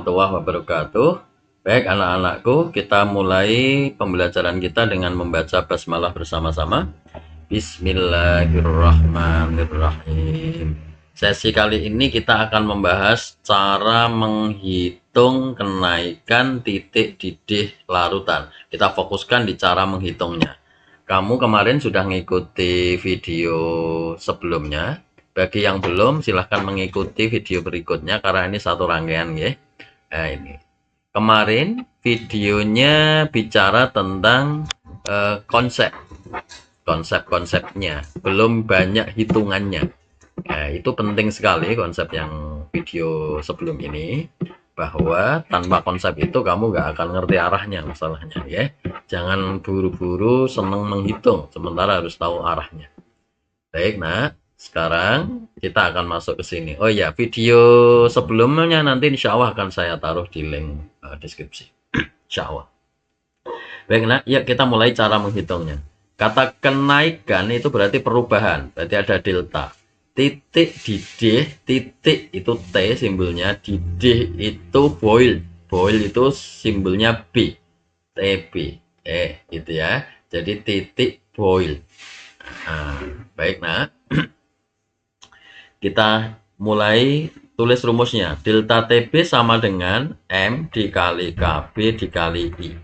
warahmatullahi wabarakatuh. Baik anak-anakku, kita mulai pembelajaran kita dengan membaca basmalah bersama-sama. Bismillahirrahmanirrahim. Sesi kali ini kita akan membahas cara menghitung kenaikan titik didih larutan. Kita fokuskan di cara menghitungnya. Kamu kemarin sudah mengikuti video sebelumnya. Bagi yang belum, silahkan mengikuti video berikutnya karena ini satu rangkaian ya. Nah, ini. Kemarin videonya bicara tentang konsep-konsepnya, belum banyak hitungannya. Nah, itu penting sekali konsep yang video sebelum ini, bahwa tanpa konsep itu kamu nggak akan ngerti arahnya masalahnya ya. Jangan buru-buru seneng menghitung, sementara harus tahu arahnya. Baik, nah sekarang kita akan masuk ke sini. Oh ya, video sebelumnya nanti insya Allah akan saya taruh di link deskripsi. Insya Allah. Baik, nah yuk kita mulai cara menghitungnya. Kata kenaikan itu berarti perubahan, berarti ada delta. Titik didih, titik itu T simbolnya, didih itu boil. Boil itu simbolnya B. TB. Gitu ya. Jadi titik boil. Nah, baik, nah. Kita mulai tulis rumusnya. Delta TB sama dengan M dikali KB dikali I.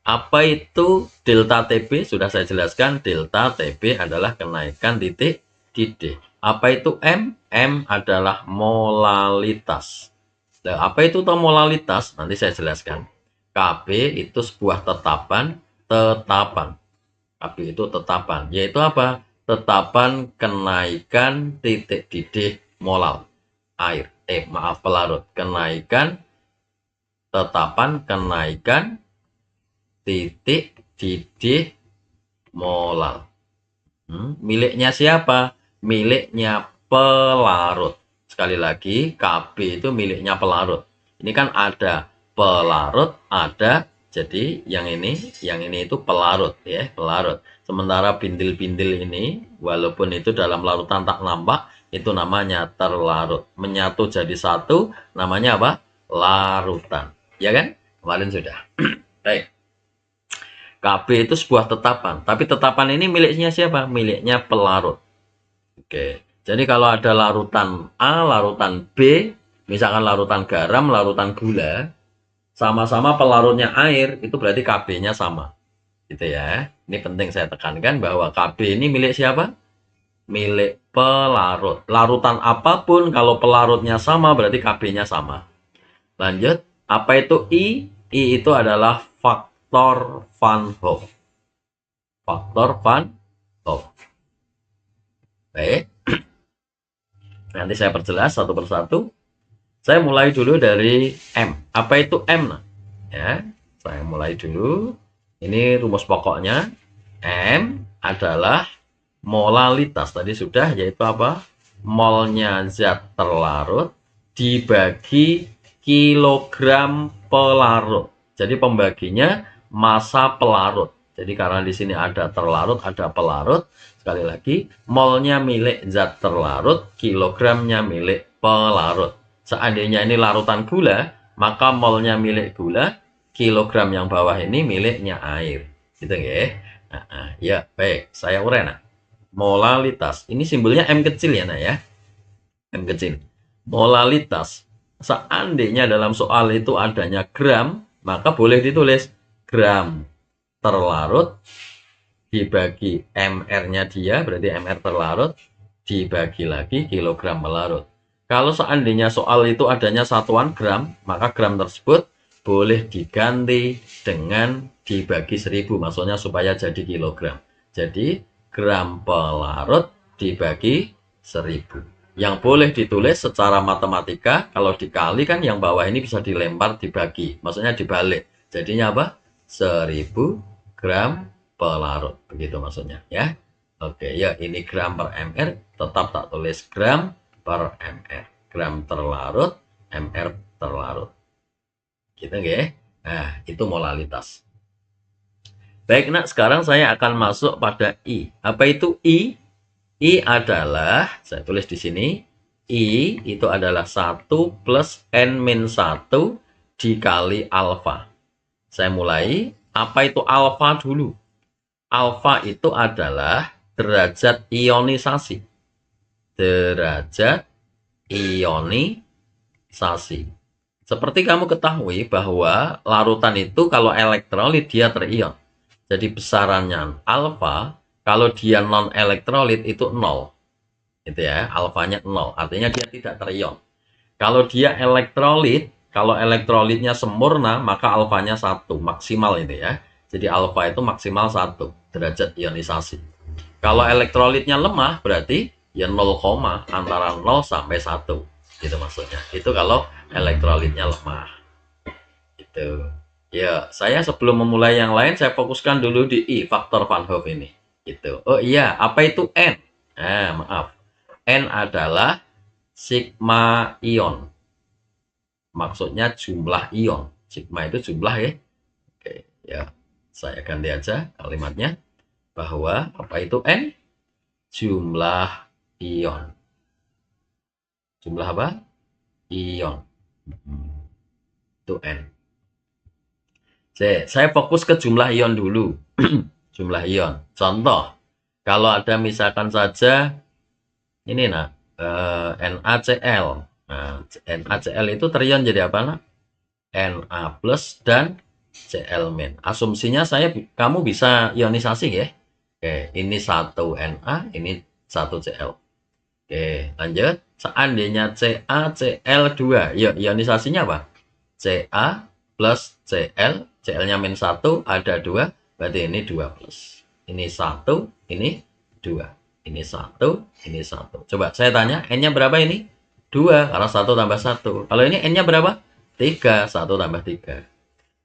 Apa itu delta TB? Sudah saya jelaskan, delta TB adalah kenaikan titik didih. Apa itu M? M adalah molalitas. Nah, apa itu molalitas? Nanti saya jelaskan. KB itu sebuah tetapan. KB itu tetapan, yaitu apa? Tetapan kenaikan titik didih molal air. Pelarut. Tetapan kenaikan titik didih molal. Miliknya siapa? Miliknya pelarut. Sekali lagi, KB itu miliknya pelarut. Ini kan ada pelarut, ada, jadi yang ini itu pelarut ya, pelarut. Sementara bintil-bintil ini, walaupun itu dalam larutan tak nampak, itu namanya terlarut. Menyatu jadi satu, namanya apa? Larutan. Ya kan? Kemarin sudah. Baik. KB itu sebuah tetapan. Tapi tetapan ini miliknya siapa? Miliknya pelarut. Oke. Jadi kalau ada larutan A, larutan B, misalkan larutan garam, larutan gula, sama-sama pelarutnya air, itu berarti KB-nya sama. Gitu ya. Ini penting saya tekankan bahwa KB ini milik siapa? Milik pelarut. Larutan apapun kalau pelarutnya sama berarti KB-nya sama. Lanjut, apa itu I? I itu adalah faktor Van Hoff. Faktor Van Hoff. Baik. Nanti saya perjelas satu persatu. Saya mulai dulu dari M. Apa itu M? Ya, saya mulai dulu. Ini rumus pokoknya. M adalah molalitas. Tadi sudah, yaitu apa? Molnya zat terlarut dibagi kilogram pelarut. Jadi pembaginya massa pelarut. Jadi karena di sini ada terlarut, ada pelarut. Sekali lagi, molnya milik zat terlarut, kilogramnya milik pelarut. Seandainya ini larutan gula, maka molnya milik gula, kilogram yang bawah ini miliknya air. Gitu ya. Ya, baik. Saya urai, nah. Molalitas. Ini simbolnya M kecil ya, nah ya. M kecil. Molalitas. Seandainya dalam soal itu adanya gram, maka boleh ditulis gram terlarut dibagi MR-nya dia, berarti MR terlarut, dibagi lagi kilogram pelarut. Kalau seandainya soal itu adanya satuan gram, maka gram tersebut boleh diganti dengan dibagi 1000, maksudnya supaya jadi kilogram. Jadi gram pelarut dibagi 1000. Yang boleh ditulis secara matematika, kalau dikali kan yang bawah ini bisa dilempar dibagi, maksudnya dibalik. Jadinya apa? 1000 gram pelarut, begitu maksudnya ya. Oke, ya ini gram per mr, tetap tak tulis gram per mr. Gram terlarut, mr terlarut. Gitu ya. Nah, itu molalitas. Baik, nah sekarang saya akan masuk pada I. Apa itu I? I adalah, saya tulis di sini, I itu adalah 1 plus N-1 dikali alfa. Saya mulai. Apa itu alfa dulu? Alfa itu adalah derajat ionisasi. Derajat ionisasi. Seperti kamu ketahui bahwa larutan itu kalau elektrolit dia terion. Jadi besarannya alfa, kalau dia non elektrolit itu 0. Itu ya, alfanya 0. Artinya dia tidak terion. Kalau dia elektrolit, kalau elektrolitnya sempurna, maka alfanya 1, maksimal itu ya. Jadi alfa itu maksimal 1 derajat ionisasi. Kalau elektrolitnya lemah, berarti ya 0, antara 0 sampai 1. Gitu maksudnya. Itu kalau elektrolitnya lemah. Gitu. Ya, saya sebelum memulai yang lain, saya fokuskan dulu di I, faktor Van Hoff ini. Gitu. Oh iya, apa itu N? Maaf. N adalah sigma ion. Maksudnya jumlah ion. Sigma itu jumlah ya. Oke, ya. Saya ganti aja kalimatnya. Bahwa apa itu N? Jumlah ion. Jumlah apa? Ion. Itu N. Saya fokus ke jumlah ion dulu. Jumlah ion. Contoh, kalau ada misalkan saja ini NaCl. Nah, NaCl itu terion jadi apa nak? Na plus dan Cl min. Asumsinya kamu bisa ionisasi ya. Oke, ini 1 Na, ini 1 Cl. Oke, lanjut. Seandainya CaCl2, ya ionisasinya apa? Ca plus Cl, Cl-nya min 1, ada 2, berarti ini 2 plus. Ini 1, ini 2. Ini 1, ini 1. Coba saya tanya, N-nya berapa ini? 2, karena 1 tambah 1. Kalau ini N-nya berapa? 3, 1 tambah 3.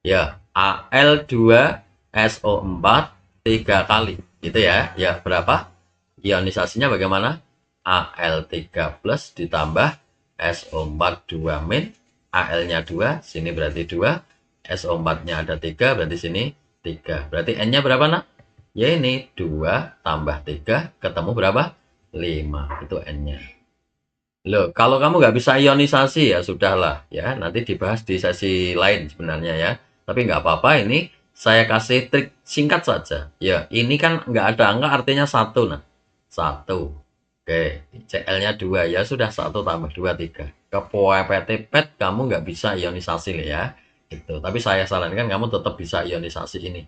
Ya, Al2SO4 3 kali. Gitu ya. Ya, berapa? Ionisasinya bagaimana? Al3 plus ditambah SO4 2 min. Al-nya 2, sini berarti 2. SO4-nya ada 3, berarti sini 3. Berarti N-nya berapa nak? Ya ini 2 tambah 3, ketemu berapa? 5, itu N-nya. Loh, kalau kamu nggak bisa ionisasi ya sudahlah ya, nanti dibahas di sesi lain sebenarnya ya. Tapi nggak apa-apa, ini saya kasih trik singkat saja. Ya, ini kan nggak ada angka artinya 1 nah. 1. Oke, Cl-nya 2 ya sudah 1 tambah 2 3. Kepepet kamu nggak bisa ionisasi ya. Itu. Tapi saya sarankan kamu tetap bisa ionisasi ini.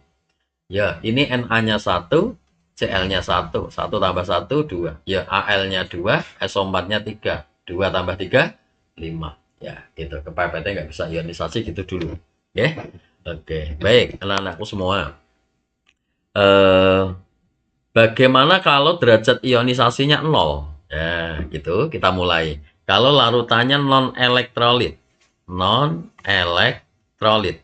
Ya, ini Na-nya 1, Cl-nya 1, 1 tambah 1, 2. Ya, Al-nya 2, SO4-nya 3. 2 tambah 3, 5. Ya, gitu. Kepepetnya nggak bisa ionisasi gitu dulu. Oke, oke. Baik, anak-anakku semua. Bagaimana kalau derajat ionisasinya 0? Ya, gitu. Kita mulai. Kalau larutannya non-elektrolit. Non-elektrolit.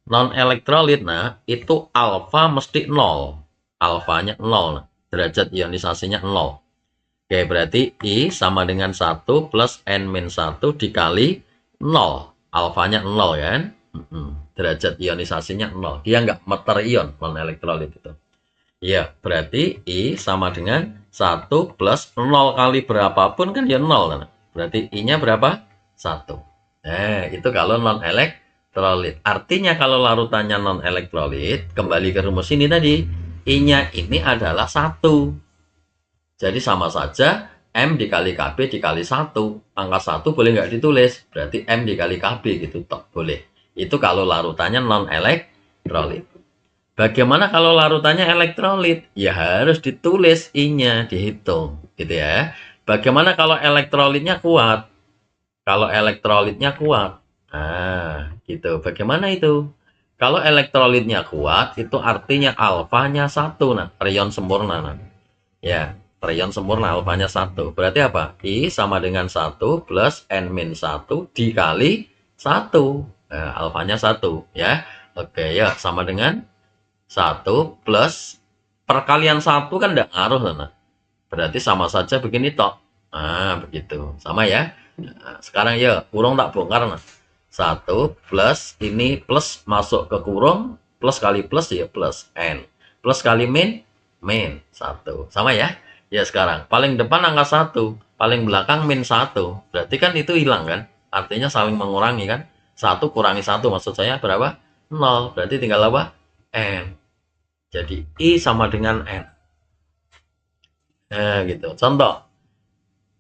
Non-elektrolit, nah, itu alfa mesti 0. Alfanya 0. Nah, derajat ionisasinya 0. Oke, berarti I sama dengan 1 plus N-1 dikali 0. Alfanya 0 kan? Derajat ionisasinya 0. Dia nggak meterion non-elektrolit itu. Ya, berarti I sama dengan 1 plus 0 kali berapapun kan ya 0. Kan? Berarti I-nya berapa? 1. Nah, itu kalau non-elektrolit. Artinya kalau larutannya non-elektrolit, kembali ke rumus ini tadi, I-nya ini adalah 1. Jadi sama saja M dikali KB dikali 1. Angka 1 boleh nggak ditulis? Berarti M dikali KB gitu, toh boleh. Itu kalau larutannya non-elektrolit. Bagaimana kalau larutannya elektrolit? Ya harus ditulis I-nya, dihitung, gitu ya. Bagaimana kalau elektrolitnya kuat? Kalau elektrolitnya kuat, nah, gitu. Bagaimana itu? Kalau elektrolitnya kuat, itu artinya alfanya 1, nah, perion sempurna, nah. Ya, perion sempurna alfanya 1. Berarti apa? I sama dengan 1 plus N-1 dikali 1. Nah, alfanya 1, ya. Oke, ya, sama dengan 1 plus perkalian 1 kan tidak ngaruh nah. Berarti sama saja begini toh. Nah, begitu. Sama ya. Nah, sekarang ya, kurung tak bongkar nah. 1 plus ini plus masuk ke kurung, plus kali plus ya plus N. Plus kali min 1. Sama ya? Ya sekarang, paling depan angka 1, paling belakang min 1. Berarti kan itu hilang kan? Artinya saling mengurangi kan? 1 kurangi 1 maksud saya berapa? 0. Berarti tinggal apa? N. Jadi I sama dengan N. Nah, gitu. Contoh,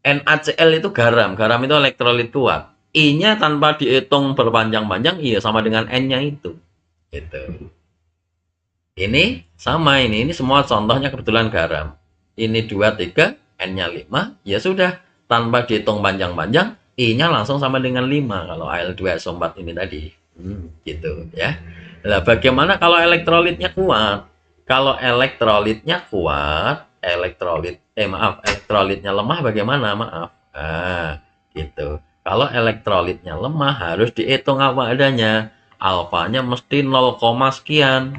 NaCl itu garam. Garam itu elektrolit kuat. I-nya tanpa dihitung berpanjang-panjang, iya sama dengan N-nya itu. Gitu. Ini sama ini. Ini semua contohnya kebetulan garam. Ini 2, 3, N-nya 5. Ya sudah. Tanpa dihitung panjang-panjang, I-nya langsung sama dengan 5. Kalau Al2SO4 ini tadi. Gitu ya. Nah, bagaimana kalau elektrolitnya kuat? Kalau elektrolitnya kuat, elektrolitnya lemah bagaimana? Maaf. Nah, gitu. Kalau elektrolitnya lemah harus dihitung apa adanya. Alfanya mesti 0, sekian.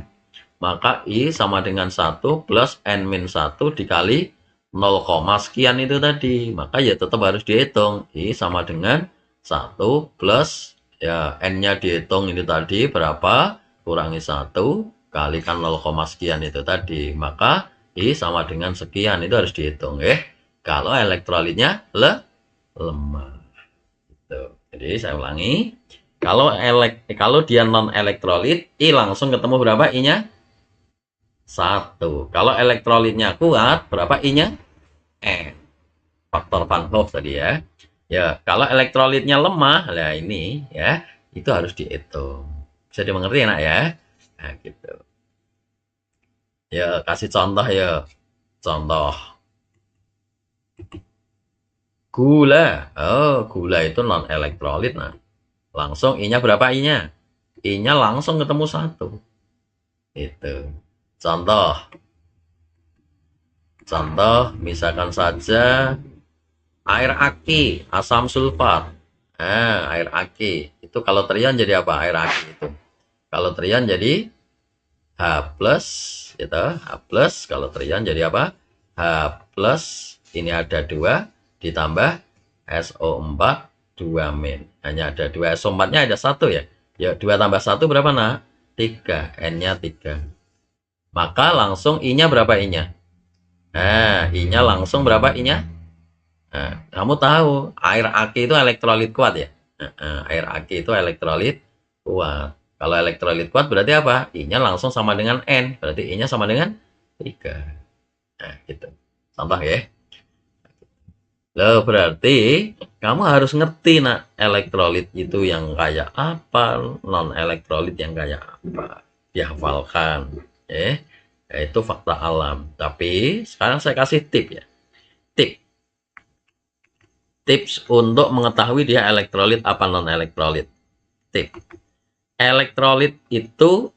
Maka I sama dengan 1 plus N-1 dikali 0, sekian itu tadi. Maka ya tetap harus dihitung. I sama dengan 1 plus ya N-nya dihitung ini tadi berapa? Kurangi 1 kalikan 0, sekian itu tadi. Maka I sama dengan sekian itu harus dihitung. Kalau elektrolitnya lemah. Gitu. Jadi saya ulangi. Kalau dia non elektrolit, I langsung ketemu berapa I-nya? 1. Kalau elektrolitnya kuat, berapa I-nya? N. Faktor Van Hoff tadi ya. Ya, kalau elektrolitnya lemah, lah ini ya, itu harus dihitung. Bisa dimengerti enak ya? Nah, gitu. Ya, kasih contoh ya. Contoh. Gula. Oh, gula itu non elektrolit. Nah, langsung I-nya berapa I-nya? I-nya langsung ketemu 1. Itu. Contoh. Contoh, misalkan saja air aki, asam sulfat. Air aki. Itu kalau terion jadi apa? Air aki itu. Kalau terion jadi H+, gitu. H+, kalau terion jadi apa? H+, ini ada 2, ditambah SO4, 2-. Hanya ada 2, SO4-nya ada 1 ya. Ya, 2 tambah 1 berapa, nak? 3, N-nya 3. Maka langsung I-nya berapa I-nya? Nah, I-nya langsung berapa I-nya? Nah, kamu tahu air aki itu elektrolit kuat ya? Air aki itu elektrolit kuat. Kalau elektrolit kuat berarti apa? I-nya langsung sama dengan N. Berarti I-nya sama dengan 3. Nah, gitu. Contoh ya. Loh, berarti kamu harus ngerti nak elektrolit itu yang kayak apa, non elektrolit yang kayak apa. Dihafalkan. Itu fakta alam. Tapi sekarang saya kasih tip ya. Tips untuk mengetahui dia elektrolit apa non elektrolit. Tip. Elektrolit itu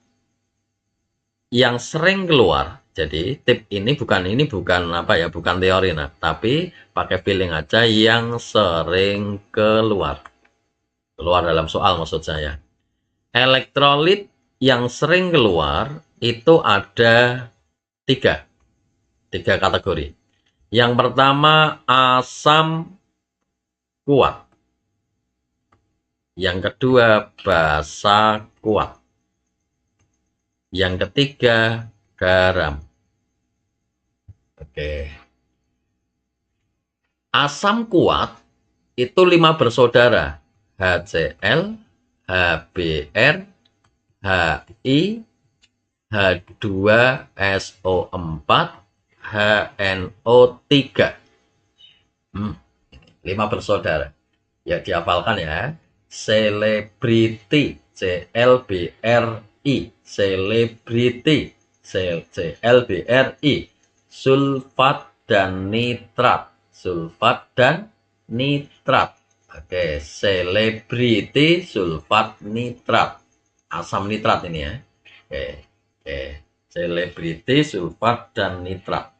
yang sering keluar. Jadi tip ini bukan apa ya, bukan teori nah, tapi pakai feeling aja yang sering keluar. Keluar dalam soal maksud saya. Elektrolit yang sering keluar itu ada 3 kategori. Yang pertama asam kuat. Yang kedua basa kuat. Yang ketiga garam. Oke. Asam kuat itu 5 bersaudara. HCl, HBr, HI, H2SO4, HNO3. 5 bersaudara. Ya dihafalkan ya. Selebriti, CLBRI, selebriti, CLBRI, sulfat dan nitrat, sulfat dan nitrat. Oke, selebriti, sulfat, nitrat, asam nitrat ini ya. Oke, selebriti, sulfat dan nitrat.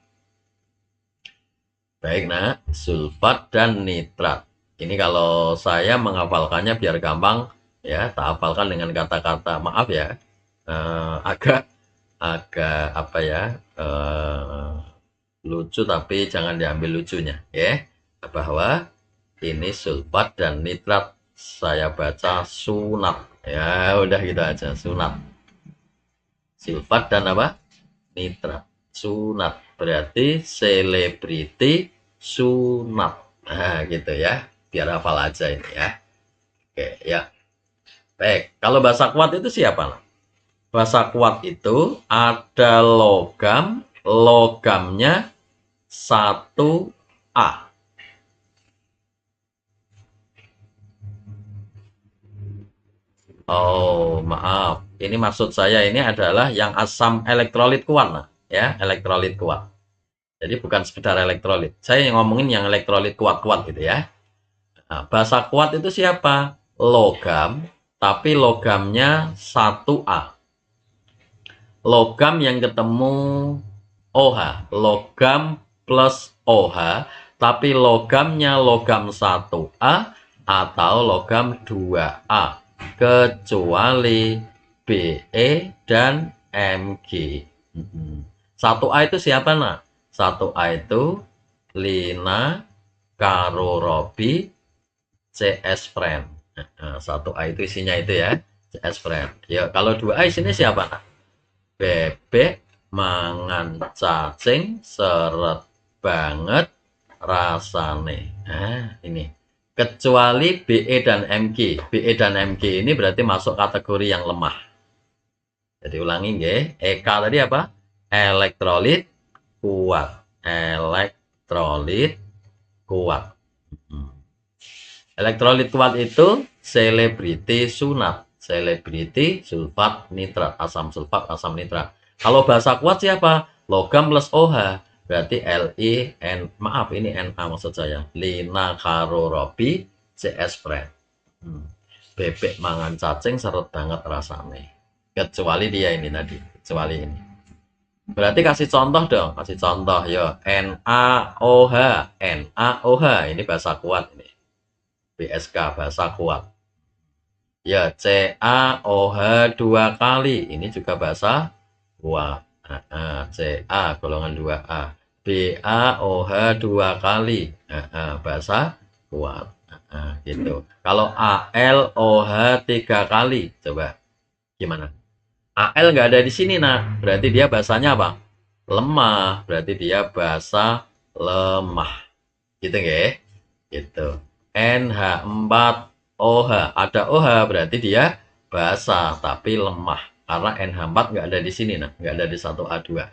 Baik, nak, sulfat dan nitrat. Ini kalau saya menghafalkannya biar gampang ya, tak hafalkan dengan kata-kata, maaf ya, agak apa ya, lucu tapi jangan diambil lucunya ya. Bahwa ini sulfat dan nitrat, saya baca sunat ya, udah gitu aja, sunat. Sulfat dan apa? Nitrat, sunat. Berarti selebriti sunat. Nah, gitu ya. Biar hafal aja ini ya. Oke, ya. Baik, kalau basa kuat itu siapa? Basa kuat itu ada logam, logamnya 1A. Oh, maaf. Ini maksud saya ini adalah yang asam elektrolit kuat, nah, ya, elektrolit kuat. Jadi bukan sekedar elektrolit. Saya yang ngomongin yang elektrolit kuat-kuat gitu ya. Nah, basa kuat itu siapa? Logam, tapi logamnya 1A. Logam yang ketemu OH, logam plus OH, tapi logamnya logam 1A atau logam 2A, kecuali BE dan Mg. 1A itu siapa, nak? 1A itu Lina, Karo, Robi, CS friend. Nah, 1A itu isinya itu ya, CS friend. Ya, kalau 2A isinya siapa, nak? Bebek mangan cacing seret banget rasane. Nah, ini. Kecuali BE dan Mg. BE dan Mg ini berarti masuk kategori yang lemah. Jadi ulangi nggih. EK tadi apa? Elektrolit kuat. Elektrolit kuat. Elektrolit kuat itu selebriti sunat. Selebriti sulfat nitrat, asam sulfat, asam nitrat. Kalau basa kuat siapa? Logam plus OH. Berarti Li, N, maaf ini Na maksud saya. Lina, Karo, Robi, CS friend. Bebek mangan cacing seret banget rasanya. Kecuali dia ini tadi. Kecuali ini. Berarti kasih contoh dong. Kasih contoh. Yo. NaOH. NaOH. Ini bahasa kuat ini. BSK bahasa kuat. Ya, CaOH 2 kali. Ini juga bahasa kuat. Ca golongan 2A. BaOH 2 kali. Bahasa kuat. Gitu. Kalau AlOH 3 kali. Coba gimana? Al nggak ada di sini, nah. Berarti dia bahasanya apa? Lemah. Berarti dia bahasa lemah. Gitu nggak? Gitu. NH4OH. Ada OH berarti dia basah tapi lemah. Karena NH4 nggak ada di sini, nah. Nggak ada di 1A2.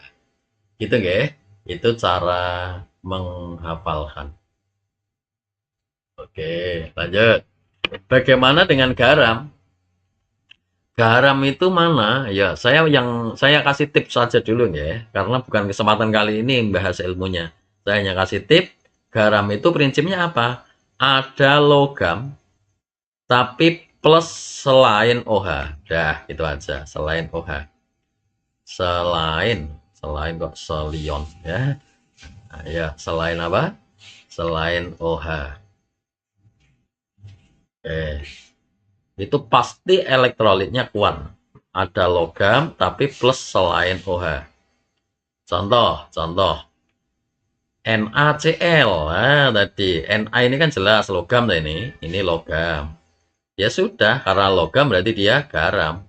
Gitu nggak? Itu cara menghafalkan. Oke, lanjut. Bagaimana dengan garam? Garam itu mana? Ya, saya kasih tips saja dulu ya, karena bukan kesempatan kali ini yang bahas ilmunya. Saya hanya kasih tip, garam itu prinsipnya apa? Ada logam, tapi plus selain OH. Dah, itu aja, selain OH. Selain kok selion ya. Nah, ya, selain apa? Selain OH. Itu pasti elektrolitnya kuat. Ada logam tapi plus selain OH. Contoh NaCl. Nah, tadi Na ini kan jelas logam ini logam. Ya sudah, karena logam berarti dia garam.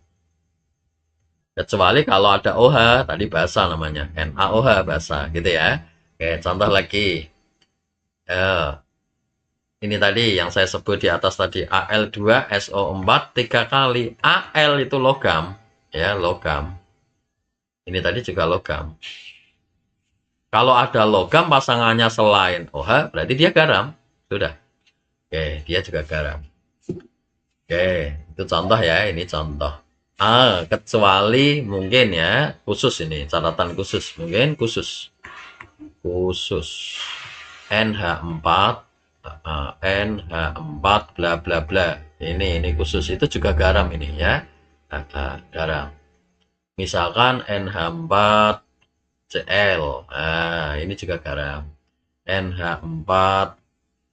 Kecuali kalau ada OH, tadi basa namanya. NaOH basa gitu ya. Oke, contoh lagi. Ini tadi yang saya sebut di atas tadi, Al2SO4 3 kali. Al itu logam, ya, logam. Ini tadi juga logam. Kalau ada logam pasangannya selain OH, berarti dia garam. Sudah. Oke, dia juga garam. Oke, itu contoh ya, ini contoh. Kecuali mungkin ya, khusus ini, catatan khusus. Mungkin khusus. NH4 NH4 bla bla bla. Ini khusus, itu juga garam ini ya. Garam. Misalkan NH4Cl. Ini juga garam. NH4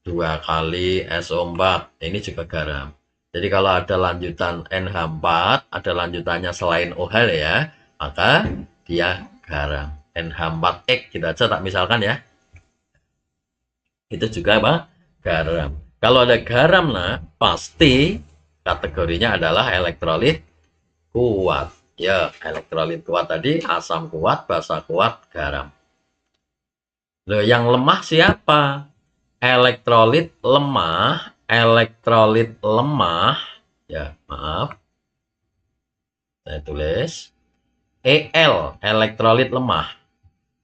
2 kali SO4. Ini juga garam. Jadi kalau ada lanjutan NH4, ada lanjutannya selain OH ya, maka dia garam. NH4X kita aja tak misalkan ya. Itu juga apa? Garam. Kalau ada garam, nah pasti kategorinya adalah elektrolit kuat. Ya, elektrolit kuat tadi asam kuat, basa kuat, garam. Loh, yang lemah siapa? Elektrolit lemah Ya, maaf. Saya tulis El, elektrolit lemah.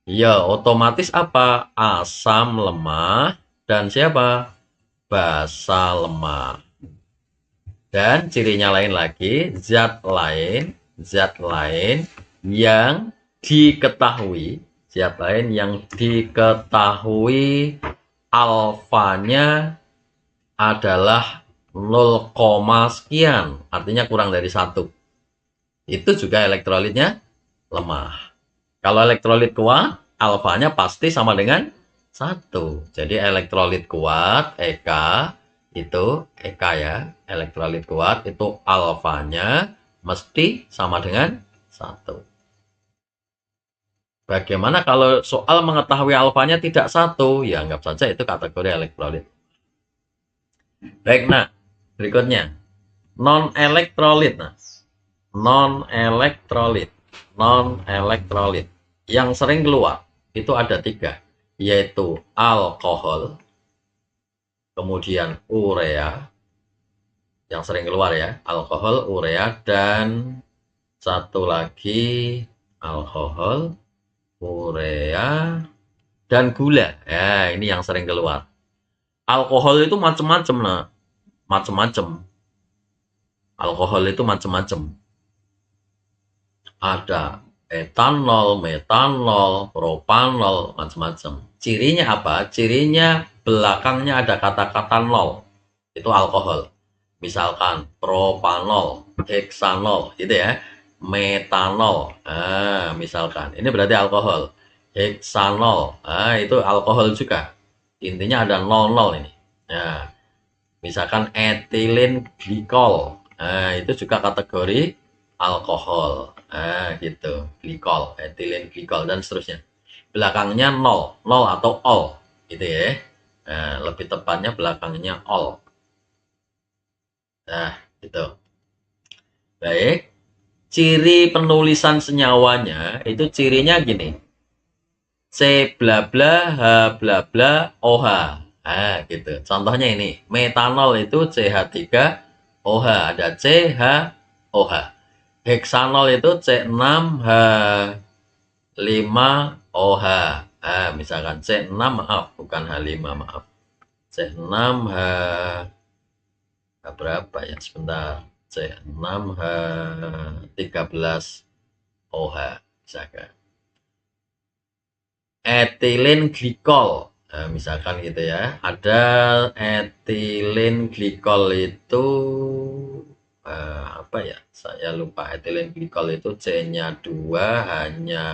Ya, otomatis apa? Asam lemah dan siapa? Basa lemah. Dan cirinya lain lagi, zat lain yang diketahui, zat lain yang diketahui alfanya adalah 0, sekian, artinya kurang dari 1. Itu juga elektrolitnya lemah. Kalau elektrolit kuat, alfanya pasti sama dengan 1. Jadi elektrolit kuat, EK ya, elektrolit kuat itu alfanya mesti sama dengan 1. Bagaimana kalau soal mengetahui alfanya tidak 1? Ya anggap saja itu kategori elektrolit. Baik, nah berikutnya non-elektrolit. Nah, non-elektrolit. Non-elektrolit. Yang sering keluar itu ada 3, yaitu alkohol, kemudian urea, yang sering keluar ya, alkohol, urea, dan satu lagi alkohol, urea, dan gula. Ya, ini yang sering keluar. Alkohol itu macam-macam, nah, macam-macam. Alkohol itu macam-macam. Ada etanol, metanol, propanol, macam-macam. Cirinya apa? Cirinya belakangnya ada kata-kata nol. Itu alkohol. Misalkan propanol, heksanol, gitu ya. Metanol. Misalkan. Ini berarti alkohol. Heksanol. Itu alkohol juga. Intinya ada nol ini. Nah, misalkan etilen glikol. Itu juga kategori alkohol. Gitu. Glikol, etilen glikol, dan seterusnya. Belakangnya nol, nol atau ol. Gitu ya. Lebih tepatnya belakangnya ol. Nah, gitu. Baik. Ciri penulisan senyawanya itu cirinya gini. C bla bla, H bla bla, OH. Gitu. Contohnya ini, metanol itu CH3OH, ada CH OH. Heksanol itu C6H5OH. Misalkan C6, maaf, bukan H5, maaf. C6H berapa ya? Sebentar. C6H13OH, misalkan. Etilen glikol. Misalkan gitu ya. Ada etilen glikol itu apa ya? Saya lupa. Etilen glikol itu C-nya 2, H-nya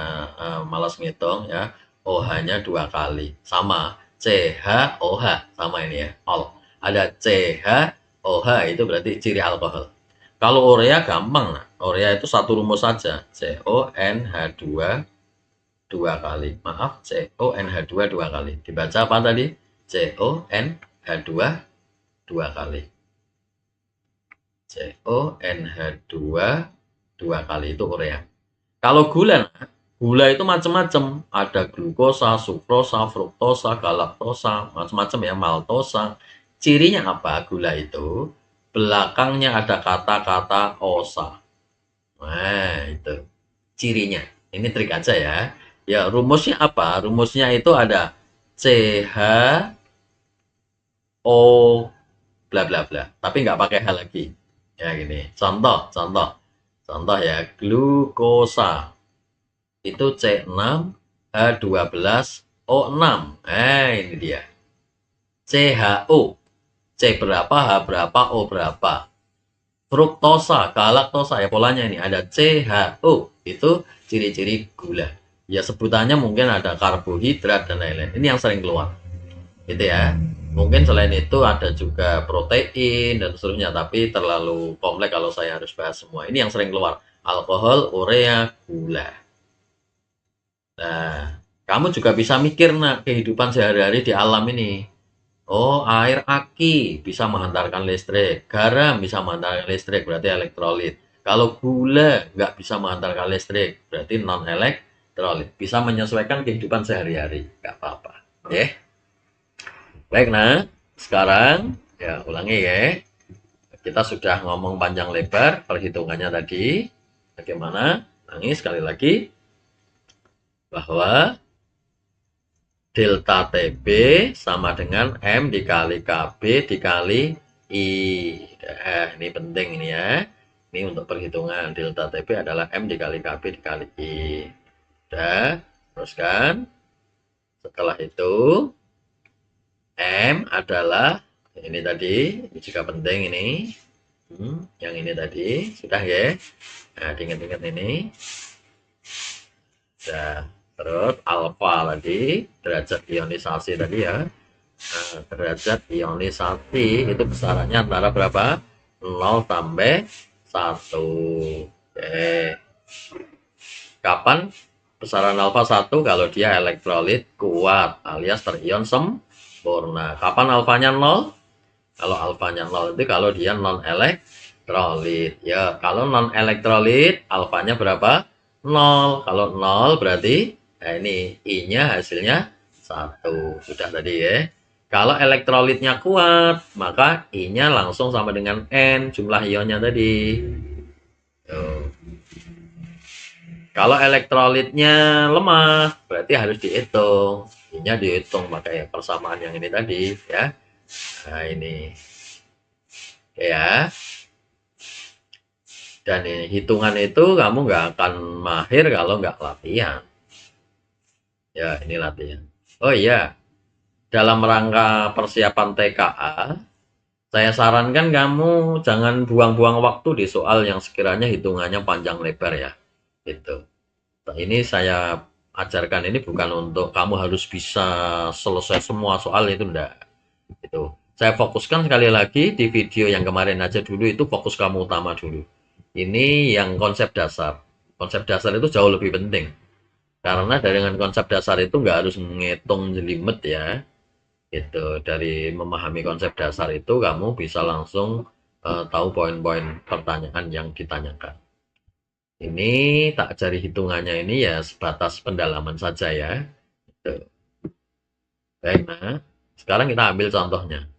malas ngitung ya. OH-nya 2 kali. Sama CHOH, sama ini ya. Ol. Ada CHOH, itu berarti ciri alkohol. Kalau urea gampang. Nah. Urea itu satu rumus saja. CONH2 2 kali. Maaf, CONH2 2 kali. Dibaca apa tadi? CONH2 2 kali. CONH2 2 kali itu urea. Kalau gula, gula itu macam-macam. Ada glukosa, sukrosa, fruktosa, galaktosa, macam-macam ya, maltosa. Cirinya apa gula itu? Belakangnya ada kata-kata osa. Nah, itu cirinya. Ini trik aja ya. Ya, rumusnya apa? Rumusnya itu ada CHO bla bla bla. Tapi nggak pakai H lagi. Ya gini. Contoh ya, glukosa itu C6H12O6. Ini dia. CHO. C berapa, H berapa, O berapa. Fruktosa, galaktosa, ya polanya ini ada CHO. Itu ciri-ciri gula. Ya sebutannya mungkin ada karbohidrat dan lain-lain. Ini yang sering keluar. Gitu ya. Mungkin selain itu ada juga protein dan seterusnya, tapi terlalu kompleks kalau saya harus bahas semua. Ini yang sering keluar. Alkohol, urea, gula. Nah, kamu juga bisa mikir, nak, kehidupan sehari-hari di alam ini. Oh, air aki bisa menghantarkan listrik. Garam bisa menghantarkan listrik, berarti elektrolit. Kalau gula nggak bisa menghantarkan listrik, berarti non-elektrolit. Bisa menyesuaikan kehidupan sehari-hari. Nggak apa-apa. Baik, nah. Sekarang, ya ulangi ya. kita sudah ngomong panjang lebar perhitungannya tadi. Bagaimana? Ulangi sekali lagi. Bahwa delta TB sama dengan M dikali KB dikali I. Ini penting ini ya. Ini untuk perhitungan. Delta TB adalah M dikali KB dikali I. Udah, teruskan. Setelah itu, M adalah, ini tadi, ini juga penting ini. Yang ini tadi, sudah ya. Nah, diingat-ingat ini. Sudah. Terus alfa tadi, derajat ionisasi tadi ya. Nah, derajat ionisasi itu besarannya antara berapa? 0 sampai 1. Oke. Kapan besaran alfa 1? Kalau dia elektrolit kuat alias terion sempurna. Kapan alfanya 0? Kalau alfanya 0 itu kalau dia non elektrolit. Ya, kalau non elektrolit alfanya berapa? 0. Kalau 0 berarti ini I-nya hasilnya 1. Sudah tadi ya. Kalau elektrolitnya kuat, maka I-nya langsung sama dengan N, jumlah ionnya tadi. Tuh. Kalau elektrolitnya lemah, berarti harus dihitung. I-nya dihitung, pakai persamaan yang ini tadi ya. Nah, ini. Ya. Dan ini, hitungan itu kamu nggak akan mahir kalau nggak latihan. Ya, ini latihan. Oh iya, dalam rangka persiapan TKA, saya sarankan kamu jangan buang-buang waktu di soal yang sekiranya hitungannya panjang lebar ya. Gitu. Nah, ini saya ajarkan ini bukan untuk kamu harus bisa selesai semua soal, itu enggak. Itu. Saya fokuskan sekali lagi di video yang kemarin aja dulu, itu fokus kamu utama dulu. Ini yang konsep dasar. Konsep dasar itu jauh lebih penting. Karena dengan konsep dasar itu nggak harus menghitung jelimet ya. Itu dari memahami konsep dasar itu kamu bisa langsung tahu poin-poin pertanyaan yang ditanyakan. Ini tak cari hitungannya ini ya sebatas pendalaman saja ya. Gitu. Baik, nah sekarang kita ambil contohnya.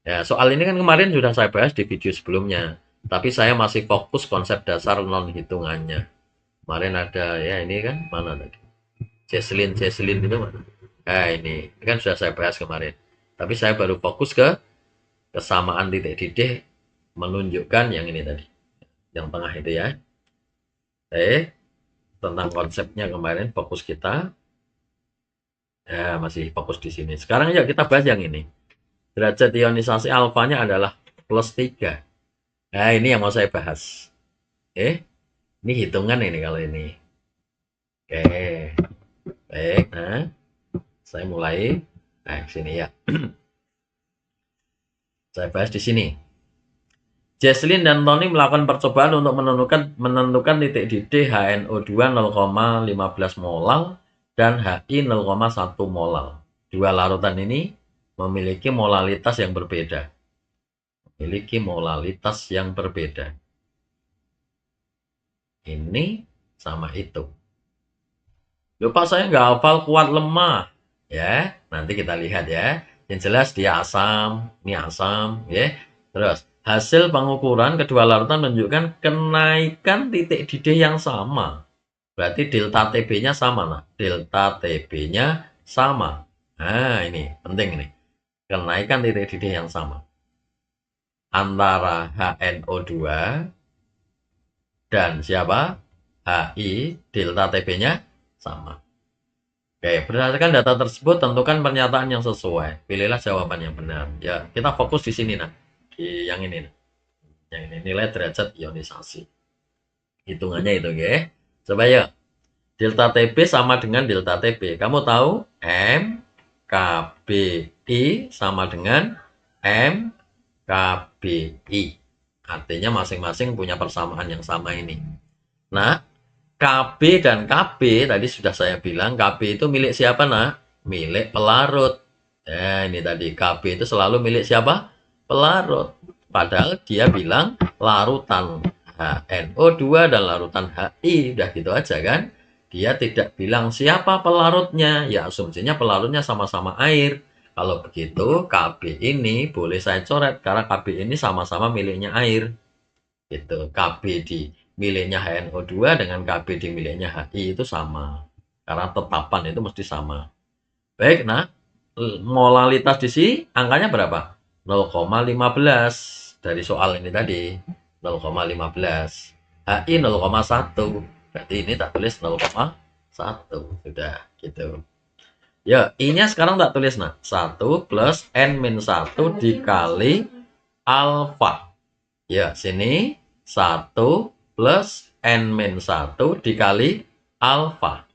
Ya, soal ini kan kemarin sudah saya bahas di video sebelumnya. Tapi saya masih fokus konsep dasar non hitungannya. Kemarin ada ya ini kan mana tadi? Jesslyn itu mana? Nah ini kan sudah saya bahas kemarin. Tapi saya baru fokus ke kesamaan titik didih menunjukkan yang ini tadi. Yang tengah itu ya. Tentang konsepnya kemarin fokus kita. Ya, masih fokus di sini. Sekarang yuk kita bahas yang ini. Derajat ionisasi alfanya adalah +3. Nah, ini yang mau saya bahas. Ini hitungan ini kalau ini. Oke. Baik, nah. Saya mulai. Nah, sini ya. Saya bahas di sini. Jesslyn dan Tony melakukan percobaan untuk menentukan titik didih HNO2 0,15 molal dan HI 0,1 molal. Dua larutan ini memiliki molalitas yang berbeda. Ini sama itu. Lupa saya nggak hafal kuat lemah. Ya, nanti kita lihat ya. Yang jelas dia asam, ini asam, ya. Terus hasil pengukuran kedua larutan menunjukkan kenaikan titik didih yang sama. Berarti delta TB-nya sama, nah. Delta TB-nya sama. Nah, ini penting ini. Kenaikan titik didih yang sama. Antara HNO2 dan siapa? HI, delta TB-nya sama. Oke, berdasarkan data tersebut, tentukan pernyataan yang sesuai. Pilihlah jawaban yang benar. Ya, kita fokus di sini, nah. Di yang ini, nah. Yang ini, nilai derajat ionisasi. Hitungannya itu, ya. Coba ya. Delta TB sama dengan delta TB. Kamu tahu? M KBI sama dengan M KBI. Artinya masing-masing punya persamaan yang sama ini. Nah, KB dan KB tadi sudah saya bilang KB itu milik siapa, nak? Milik pelarut. Ini tadi KB itu selalu milik siapa? Pelarut. Padahal dia bilang larutan HNO2 dan larutan HI. Udah gitu aja kan? Dia tidak bilang siapa pelarutnya. Ya asumsinya pelarutnya sama-sama air. Kalau begitu, KB ini boleh saya coret karena KB ini sama-sama miliknya air. Gitu. KB di miliknya HNO2 dengan KB di miliknya HI itu sama. Karena tetapan itu mesti sama. Baik, nah, molalitas di sini angkanya berapa? 0,15 dari soal ini tadi. 0,15. HI 0,1. Berarti ini tak tulis 0,1. Sudah, gitu. Ya, I-nya sekarang tak tulis, nah. 1 plus N-1 dikali alfa. Ya, sini 1 plus N-1 dikali alfa.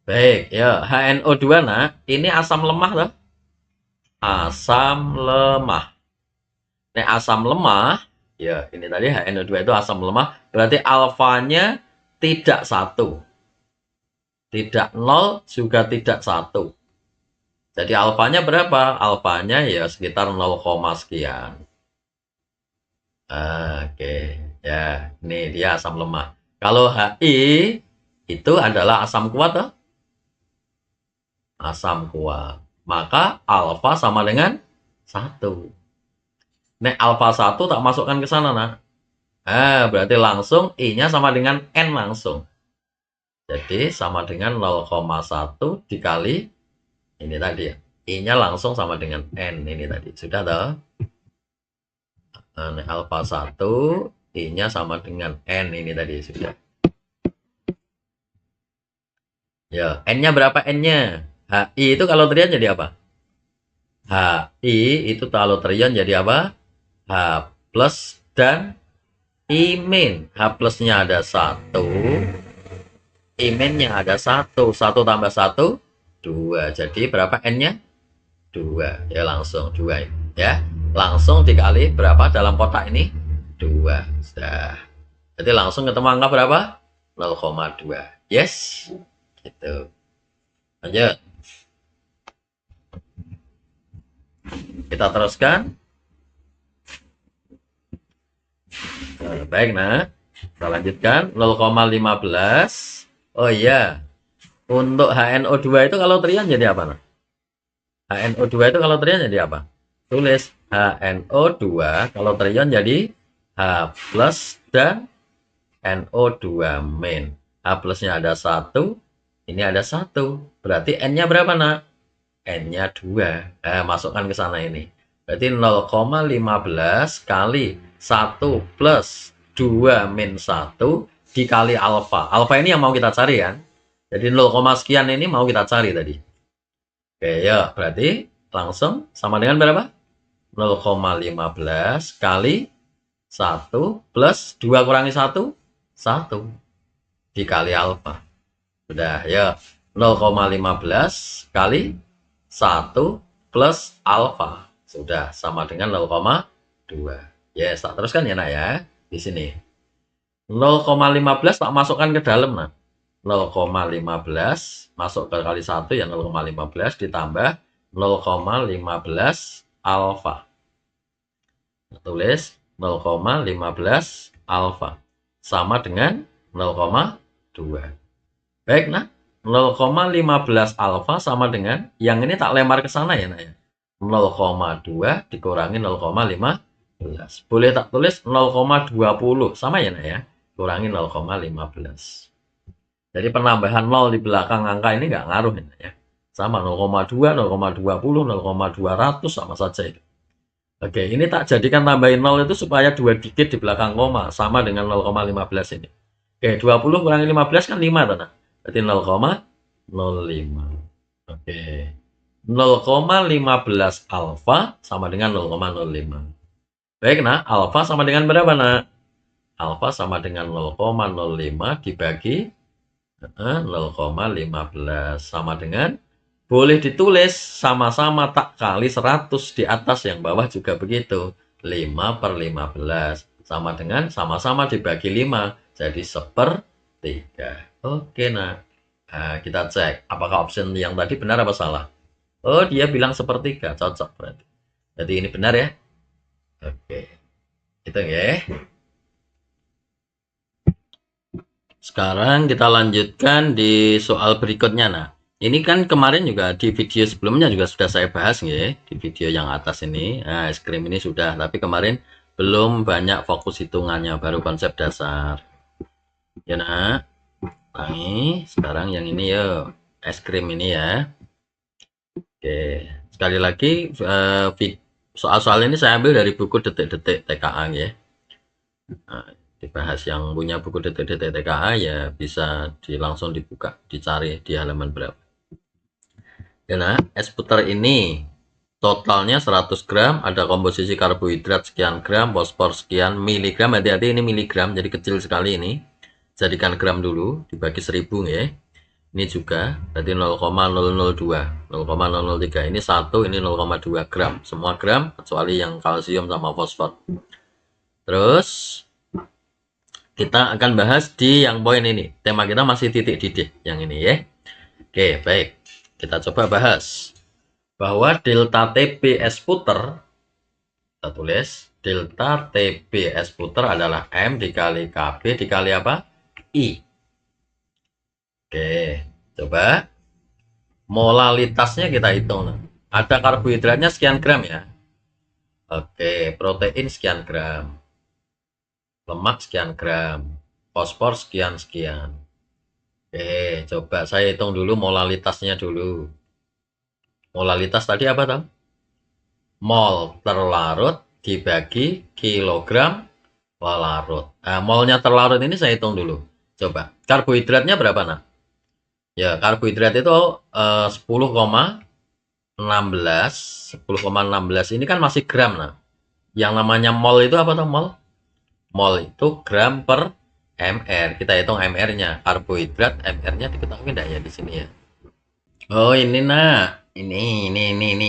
Baik, ya. HNO2, nah. Ini asam lemah, loh. Asam lemah. Ini asam lemah, ya ini tadi HNO2 itu asam lemah, berarti alfanya tidak 1. Tidak 0, juga tidak 1. Jadi alfanya berapa? Alfanya ya sekitar 0, sekian. Oke, ya ini dia asam lemah. Kalau HI itu adalah asam kuat, toh? Asam kuat. Maka alfa sama dengan 1. Nek alfa 1 tak masukkan ke sana, nah. Berarti langsung I-nya sama dengan N langsung. Jadi sama dengan 0,1 dikali ini tadi ya. I-nya langsung sama dengan N ini tadi. Sudah toh? Nah, alfa 1, I-nya sama dengan N ini tadi. Sudah. Ya, N-nya berapa N-nya? HI itu kalau terian jadi apa? HI itu kalau terian jadi apa? H plus dan I min. H plusnya ada 1. I min-nya ada 1. 1 tambah 1, 2. Jadi berapa N-nya? 2. Ya langsung 2. Ya. Langsung dikali berapa dalam kotak ini? 2. Sudah. Jadi langsung ketemu angka berapa? 0,2. Yes. Gitu. Lanjut. Kita teruskan. Baik, nah. Kita lanjutkan. 0,15. Oh iya. Untuk HNO2 itu kalau terian jadi apa? Nah? HNO2 itu kalau terion jadi apa? Tulis HNO2 kalau terion jadi H plus dan NO2 min. H plusnya ada 1, ini ada 1. Berarti N-nya berapa, nak? N-nya 2. Masukkan ke sana ini. Berarti 0,15 kali 1 plus 2 min 1 dikali alfa. Alfa ini yang mau kita cari kan? Jadi 0, sekian ini mau kita cari tadi. Oke, ya berarti langsung sama dengan berapa? 0,15 kali 1 plus 2 kurangi 1, 1 dikali alfa. Sudah, ya. 0,15 kali 1 plus alfa. Sudah, sama dengan 0,2. Yes, tak teruskan ya, nak ya. Di sini. 0,15 tak masukkan ke dalam, nak. 0,15 masuk ke kali 1 ya 0,15 ditambah 0,15 alfa. Tulis 0,15 alfa sama dengan 0,2. Baik, nah 0,15 alfa sama dengan yang ini tak lempar ke sana ya, nah ya. 0,2 dikurangi 0,15. Boleh tak tulis 0,20 sama ya, nah ya. Kurangi 0,15. Jadi penambahan 0 di belakang angka ini nggak ngaruh ya. Sama 0,2, 0,20, 0,200 sama saja itu. Oke, ini tak jadikan tambahin 0 itu supaya 2 digit di belakang koma sama dengan 0,15 ini. Oke, 20 kurangi 15 kan 5 tanah. Berarti 0,05. Oke. 0,15 alfa sama dengan 0,05. Baik, nah, alfa sama dengan berapa, nak? Alfa sama dengan 0,05 dibagi 0,15 sama dengan boleh ditulis sama-sama tak kali 100 di atas, yang bawah juga begitu. 5/15 sama dengan sama-sama dibagi 5 jadi 1/3. Oke, nah. Kita cek apakah option yang tadi benar apa salah. Oh, dia bilang 1/3, cocok berarti. Jadi ini benar ya. Oke. Hitung ya. Sekarang kita lanjutkan di soal berikutnya. Nah, ini kan kemarin juga di video sebelumnya juga sudah saya bahas ya, di video yang atas ini. Nah, es krim ini sudah, tapi kemarin belum banyak fokus hitungannya, baru konsep dasar. Ya nak, nah, ini sekarang yang ini ya, es krim ini ya. Oke, sekali lagi soal-soal ini saya ambil dari buku Detik-Detik TKA ya. Nah, dibahas yang punya buku detik-detik TKA ya bisa langsung dibuka, dicari di halaman berapa. Ya nah, es puter ini totalnya 100 gram, ada komposisi karbohidrat sekian gram, fosfor sekian miligram, hati-hati ini miligram, jadi kecil sekali ini. Jadikan gram dulu, dibagi 1000 ya. Ini juga, berarti 0,002, 0,003, ini 1, ini 0,2 gram. Semua gram, kecuali yang kalsium sama fosfor. Terus, kita akan bahas di yang poin ini. Tema kita masih titik didih yang ini ya. Oke, baik. Kita coba bahas bahwa delta TBS puter, kita tulis delta TBS puter adalah M dikali KB dikali apa? I. Oke, coba molalitasnya kita hitung. Ada karbohidratnya sekian gram ya. Oke, protein sekian gram, lemak sekian gram, fosfor sekian-sekian. Coba saya hitung dulu molalitasnya dulu. Molalitas tadi apa tahu? Mol terlarut dibagi kilogram larut. Nah, molnya terlarut ini saya hitung dulu. Coba, karbohidratnya berapa nah? Ya, karbohidrat itu 10,16 ini kan masih gram nah. Yang namanya mol itu apa tuh mol? Mol itu gram per mr. Kita hitung mr-nya. Karbohidrat mr-nya diketahui enggak ya di sini ya? Oh, ini nah. Ini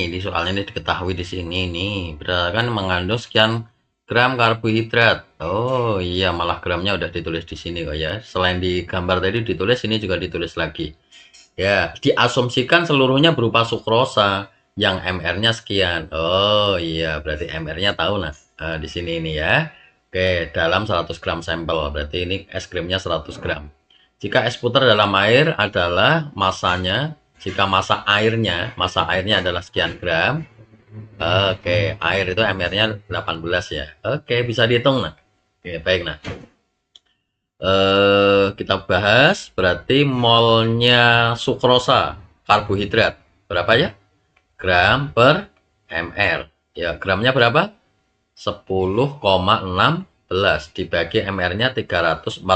di soalnya ini diketahui di sini nih. Berarti kan mengandung sekian gram karbohidrat. Oh, iya malah gramnya udah ditulis di sini kok ya. Selain di gambar tadi ditulis, ini juga ditulis lagi. Ya, diasumsikan seluruhnya berupa sukrosa yang mr-nya sekian. Oh, iya berarti mr-nya tahu nah. Di sini ini ya. Oke, dalam 100 gram sampel. Berarti ini es krimnya 100 gram. Jika es puter dalam air adalah masanya, jika masa airnya adalah sekian gram. Oke, air itu mr-nya 18 ya. Oke, bisa dihitung nah. Oke, baik nah. Kita bahas berarti molnya sukrosa karbohidrat berapa ya? Gram per ml. Ya, gramnya berapa? 10,16 dibagi mr-nya 342.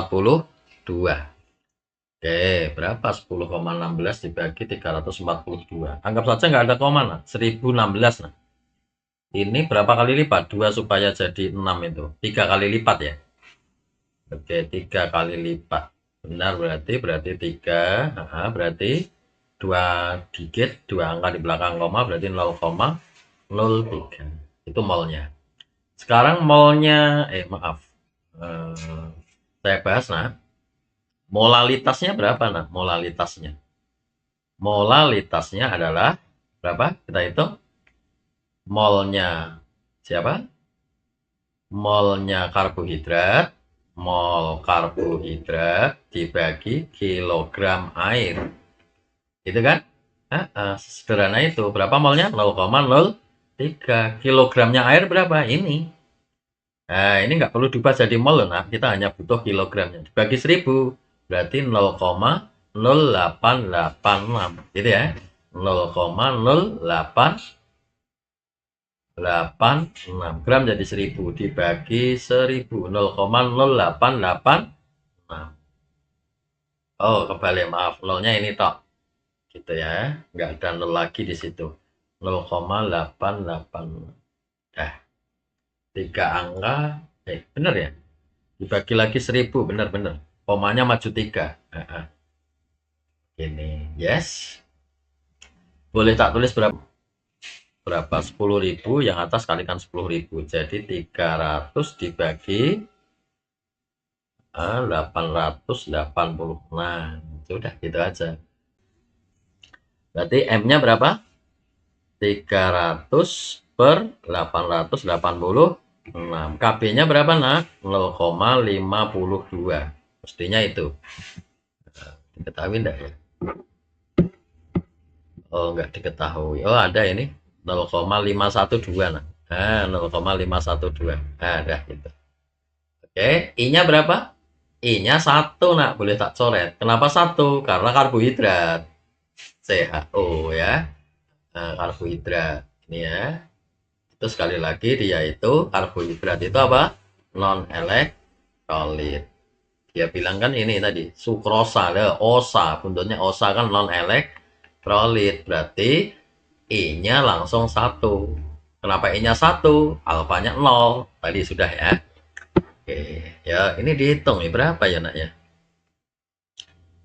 Oke, berapa 10,16 dibagi 342? Anggap saja nggak ada koma, nah. 1016, nah. Ini berapa kali lipat? 2 supaya jadi 6 itu. 3 kali lipat ya? Oke, 3 kali lipat. Benar berarti 3. Berarti 2 digit, 2 angka di belakang koma, berarti 0,03. Itu molnya. Sekarang molnya, maaf. Saya bahas, nah. Molalitasnya berapa nah? Molalitasnya adalah berapa? Kita hitung. Molnya siapa? Molnya karbohidrat. Mol karbohidrat dibagi kilogram air. Itu kan? Sederhana itu. Berapa molnya? 0,03. Kilogramnya air berapa? Ini. Nah, ini nggak perlu diubah jadi mol, nah. Kita hanya butuh kilogramnya. Dibagi 1000. Berarti 0,0886 gitu ya, 0,0886 gram jadi 1000 dibagi 1000, 0,0886. Oh kebalik, maaf, nolnya ini tok gitu ya, nggak ada nol lagi di situ. 0,886. 3 angka bener ya, dibagi lagi 1000, bener komanya maju 3. Ini yes, boleh tak tulis berapa 10.000, yang atas kalikan 10.000, jadi 300 dibagi 880. Nah sudah gitu aja. Berarti M nya berapa? 300 per 886. KB nya berapa nak? 0,52. Mestinya itu. Diketahui enggak ya? Oh, enggak diketahui. Oh, ada ini 0,512. Nah, 0,512. Nah, ada gitu. Oke, I-nya berapa? I-nya 1, nak. Boleh tak coret. Kenapa 1? Karena karbohidrat. CHO ya. Nah, karbohidrat. Ini ya. Itu sekali lagi dia itu karbohidrat itu apa? Non elektrolit. Dia bilang kan ini tadi sukrosa, osa, buntutnya osa kan non elektrolit. Berarti I-nya langsung 1. Kenapa I-nya 1? Alfanya 0. Tadi sudah ya. Oke, ya ini dihitung nih berapa ya nak ya?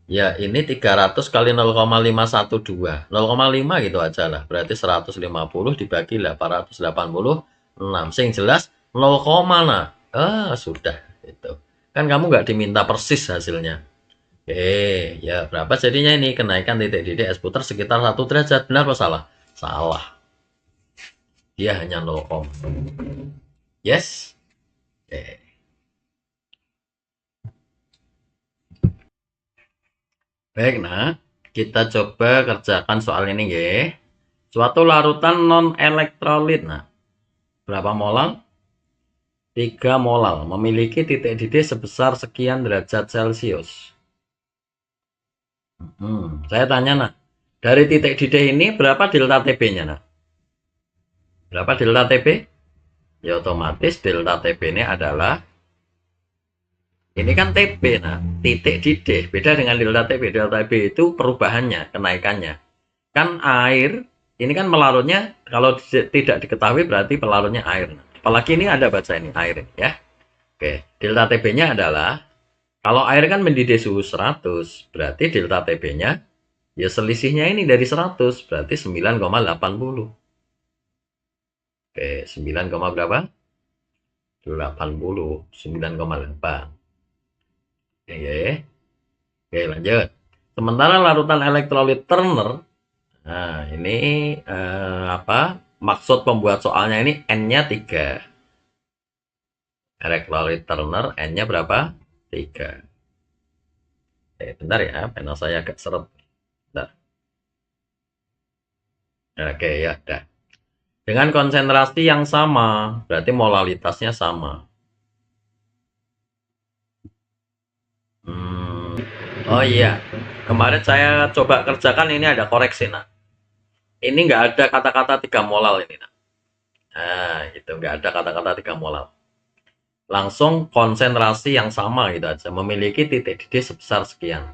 Ya ini 300 kali 0,512. 0,5 gitu aja lah. Berarti 150 dibagi 886. Sing jelas 0, nah. Sudah itu. Kan kamu nggak diminta persis hasilnya. Oke, ya berapa jadinya ini? Kenaikan titik didih es puter sekitar 1 derajat. Benar atau salah? Salah. Dia hanya 0, yes. Oke. Baik, nah kita coba kerjakan soal ini ya. Suatu larutan non elektrolit, nah berapa molal? 3 molal, memiliki titik didih sebesar sekian derajat Celcius. Saya tanya nah, dari titik didih ini berapa delta TB-nya nah? Berapa delta TB? Ya otomatis delta TB ini adalah ini kan TB, nah titik didih beda dengan delta TB. Delta TB itu perubahannya, kenaikannya. Kan air ini kan melarutnya kalau tidak diketahui berarti pelarutnya air. Apalagi ini ada baca ini air ya. Oke, delta TB-nya adalah kalau air kan mendidih suhu 100, berarti delta TB-nya ya selisihnya ini dari 100, berarti 9,80. Oke, 9, berapa? 80, 9,8. Oke, lanjut. Sementara larutan elektrolit Turner, nah ini apa? Maksud pembuat soalnya ini N-nya 3. Elektrolit Turner N-nya berapa? 3. Bentar ya, pena saya agak seret. Bentar. Oke, ya udah. Dengan konsentrasi yang sama, berarti molalitasnya sama. Oh iya, kemarin saya coba kerjakan ini ada koreksi, nah. Ini nggak ada kata-kata 3 molal ini, nah. Nah, itu nggak ada kata-kata 3 molal. Langsung konsentrasi yang sama gitu aja, memiliki titik didih sebesar sekian.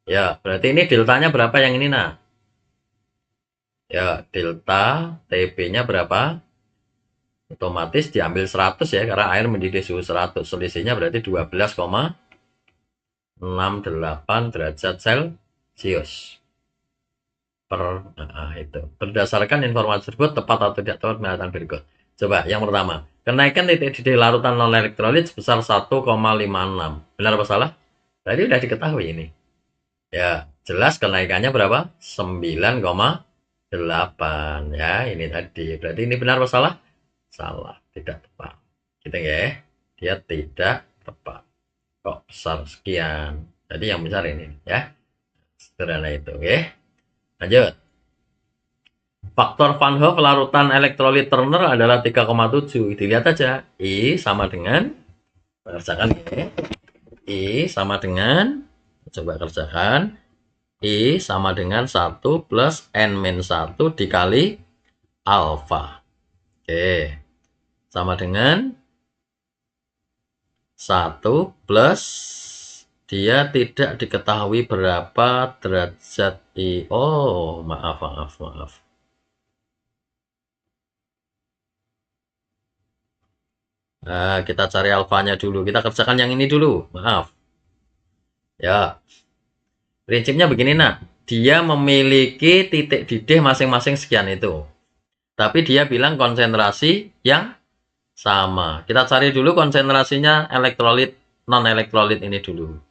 Ya, berarti ini deltanya berapa yang ini, nah? Ya, delta TB-nya berapa? Otomatis diambil 100 ya, karena air mendidih suhu 100. Selisihnya berarti 12,68 derajat Celcius. Itu. Berdasarkan informasi tersebut, tepat atau tidak tepat pernyataan berikut. Coba, yang pertama. Kenaikan titik didih larutan non-elektrolit sebesar 1,56. Benar apa salah? Tadi udah diketahui ini. Ya, jelas kenaikannya berapa? 9,8. Ya, ini tadi. Berarti ini benar apa salah? Salah, tidak tepat. Gitu ya. Dia tidak tepat. Kok besar sekian? Jadi yang besar ini ya. Sederhana itu, oke. Lanjut. Faktor Van Hoff larutan elektrolit Turner adalah 3,7. Dilihat aja. I sama dengan kerjakan ya. I sama dengan coba kerjakan. I sama dengan 1 plus N-1 dikali alfa. Oke. Sama dengan 1 plus dia tidak diketahui berapa derajat I. Oh, maaf. Nah, kita cari alfanya dulu. Kita kerjakan yang ini dulu. Maaf. Ya. Prinsipnya begini, nah. Dia memiliki titik didih masing-masing sekian itu. Tapi dia bilang konsentrasi yang sama. Kita cari dulu konsentrasinya elektrolit, non-elektrolit ini dulu.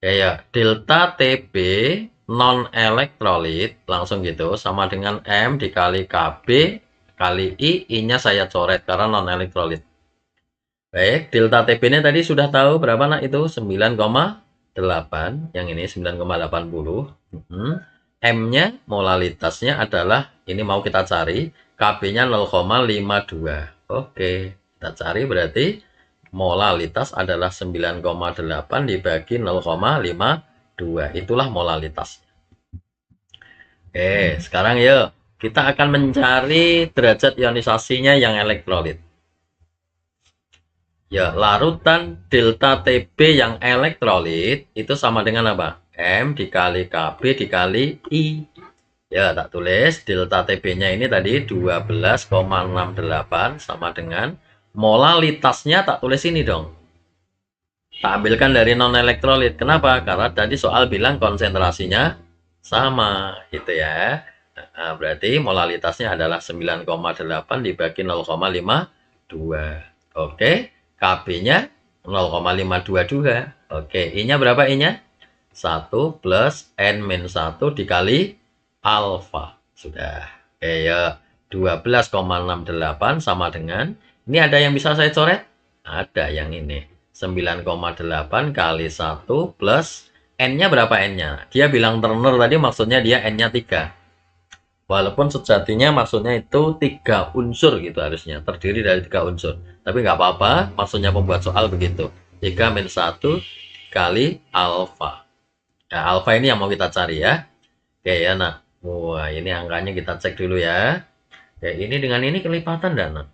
Ya, delta TB non-elektrolit langsung gitu sama dengan M dikali KB kali I, I-nya saya coret karena non-elektrolit. Baik, delta TB-nya tadi sudah tahu berapa nak itu? 9,8. Yang ini 9,80. M-nya molalitasnya adalah, ini mau kita cari, Kb-nya 0,52. Oke, kita cari berarti molalitas adalah 9,8 dibagi 0,52. Itulah molalitas. Oke, sekarang yuk. Kita akan mencari derajat ionisasinya yang elektrolit. Ya, larutan delta TB yang elektrolit itu sama dengan apa? M dikali KB dikali I. Ya, tak tulis delta TB-nya ini tadi 12,68 sama dengan molalitasnya, tak tulis ini dong. Tak ambilkan dari non elektrolit. Kenapa? Karena tadi soal bilang konsentrasinya sama, gitu ya. Nah, berarti molalitasnya adalah 9,8 dibagi 0,52. Oke. KB-nya 0,52 juga. Oke, I-nya berapa I-nya? 1 plus N-1 dikali alfa. Sudah. Oke, ya. 12,68 sama dengan, ini ada yang bisa saya coret? Ada yang ini. 9,8 kali 1 plus N-nya berapa N-nya? Dia bilang Turner tadi maksudnya dia N-nya 3. Walaupun sejatinya maksudnya itu 3 unsur gitu harusnya. Terdiri dari 3 unsur. Tapi nggak apa-apa, maksudnya pembuat soal begitu. 3 min 1 kali alfa. Nah, alfa ini yang mau kita cari ya. Oke ya, nah. Wah, ini angkanya kita cek dulu ya. Oke, ini dengan ini kelipatan dan nah.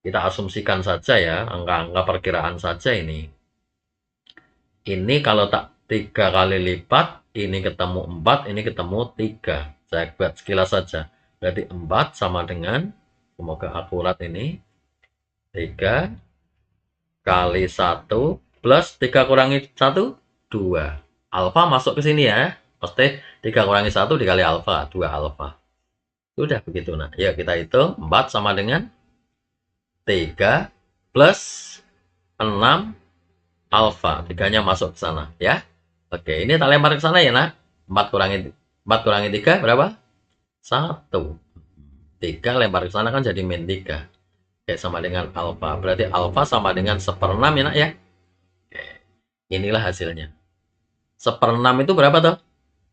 Kita asumsikan saja ya, angka-angka perkiraan saja ini. Ini kalau tak 3 kali lipat, ini ketemu 4, ini ketemu 3. Saya buat sekilas saja. Berarti 4 sama dengan, semoga akurat ini, 3 kali 1 plus 3 kurangi 1, 2. Alfa masuk ke sini ya. Pasti 3 kurangi 1 dikali alfa, 2 alfa. Sudah begitu. Nah, ya kita hitung 4 sama dengan 3 plus 6 alfa. 3-nya masuk ke sana ya. Oke, ini tak lempar ke sana ya nak. 4 kurangi 3 berapa? 1. 3 lempar ke sana kan jadi min 3. Oke, sama dengan alfa. Berarti alfa sama dengan 1/6 ya nak ya. Oke, inilah hasilnya. 1/6 itu berapa tuh?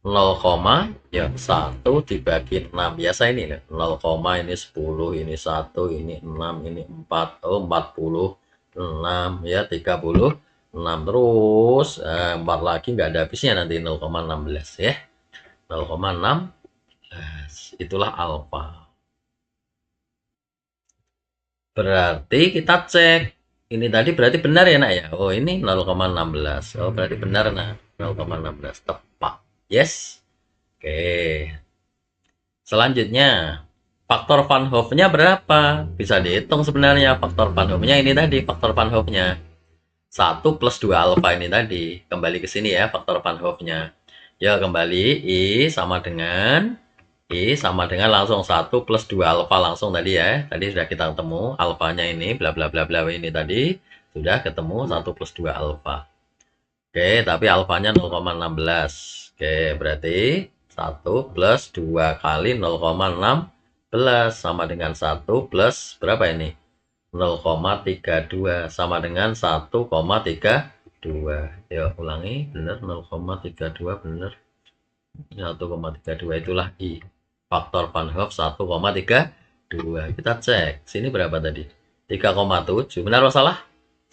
0,1 dibagi 6. Biasa ini 0, ini 10, ini 1, ini 6, ini 4. Oh, 46 ya, 36. Terus 4 lagi nggak ada habisnya nanti 0,16 ya. 0,6. Itulah alfa. Berarti kita cek. Ini tadi berarti benar ya nak ya. Oh, ini 0,16. Oh, berarti benar nak. 0,16 tepat. Yes. Oke. Selanjutnya, faktor Van Hoff-nya berapa? Bisa dihitung sebenarnya faktor Van Hoff-nya ini tadi, faktor Van Hoff-nya. 1 plus 2 alfa ini tadi. Kembali ke sini ya, faktor Van Hoff-nya. Ya, kembali I sama dengan langsung 1 plus 2 alfa langsung tadi ya. Tadi sudah kita ketemu alfanya ini, bla bla bla bla ini tadi. Sudah ketemu 1 plus 2 alfa. Oke, tapi alfanya 0,16. Oke, berarti 1 plus 2 kali 0,16 sama dengan 1 plus berapa ini? 0,32 sama dengan 1,32. Yuk ulangi, benar 0,32 benar. 1,32 itulah I. Faktor Van Hoff 1,32. Kita cek. Sini berapa tadi? 3,7. Benar atau salah?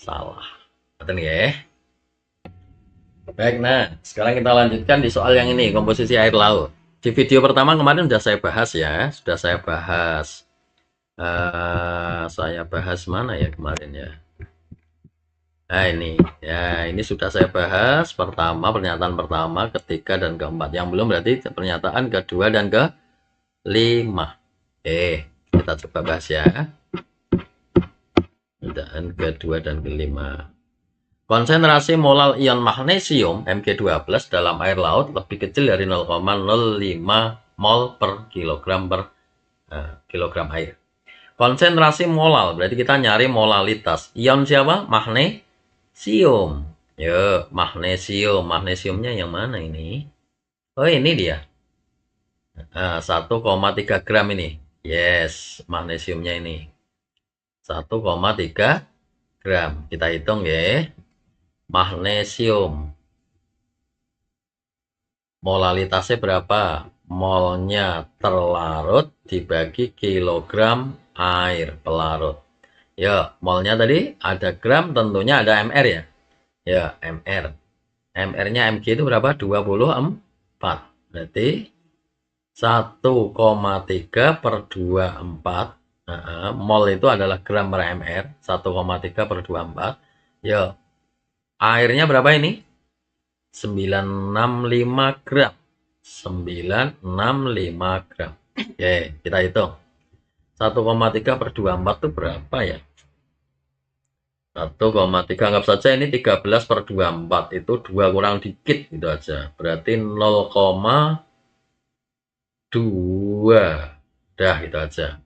Salah. Betul ya. Baik, nah sekarang kita lanjutkan di soal yang ini, komposisi air laut. Di video pertama kemarin sudah saya bahas ya, sudah saya bahas. Saya bahas mana ya kemarin ya? Nah ini, ya ini sudah saya bahas pertama, pernyataan pertama, ketiga dan keempat. Yang belum berarti pernyataan kedua dan kelima. Kita coba bahas ya. Pernyataan kedua dan kelima. Konsentrasi molal ion magnesium Mg2+ dalam air laut lebih kecil dari 0,05 mol per kilogram air. Konsentrasi molal, berarti kita nyari molalitas. Ion siapa? Magnesium. Yuk, magnesium. Magnesiumnya yang mana ini? Oh, ini dia. 1,3 gram ini. Yes, magnesiumnya ini. 1,3 gram. Kita hitung ya. Magnesium. Molalitasnya berapa? Molnya terlarut dibagi kilogram air pelarut. Ya, molnya tadi ada gram, tentunya ada mr ya. Ya, mr. MR-nya mg itu berapa? 24. Berarti 1,3 per 24. Mol itu adalah gram per mr. 1,3 per 24. Ya, airnya berapa ini? 965 gram. 965 gram. Oke, kita hitung. 1,3 per 24 itu berapa ya? 1,3, anggap saja ini 13 per 24. Itu 2 kurang dikit gitu aja. Berarti 0,2. Dah gitu aja.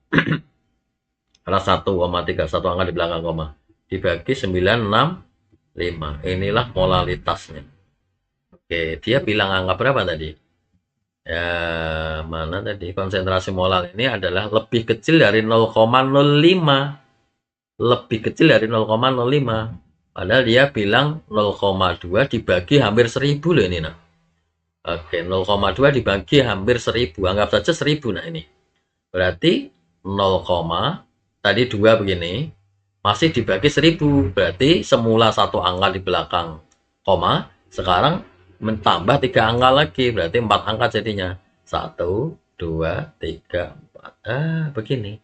Karena 1,3, satu angka di belakang koma. Dibagi 965. Inilah molalitasnya. Oke, dia bilang angka berapa tadi? Ya, mana tadi? Konsentrasi molal ini adalah lebih kecil dari 0,05. Lebih kecil dari 0,05. Padahal dia bilang 0,2 dibagi hampir 1000 loh ini. Nah. Oke, 0,2 dibagi hampir 1000. Anggap saja 1000. Nah ini. Berarti 0, tadi 2 begini. Masih dibagi 1000. Berarti semula satu angka di belakang koma. Sekarang mentambah 3 angka lagi. Berarti 4 angka jadinya. 1, 2, 3, 4. Begini.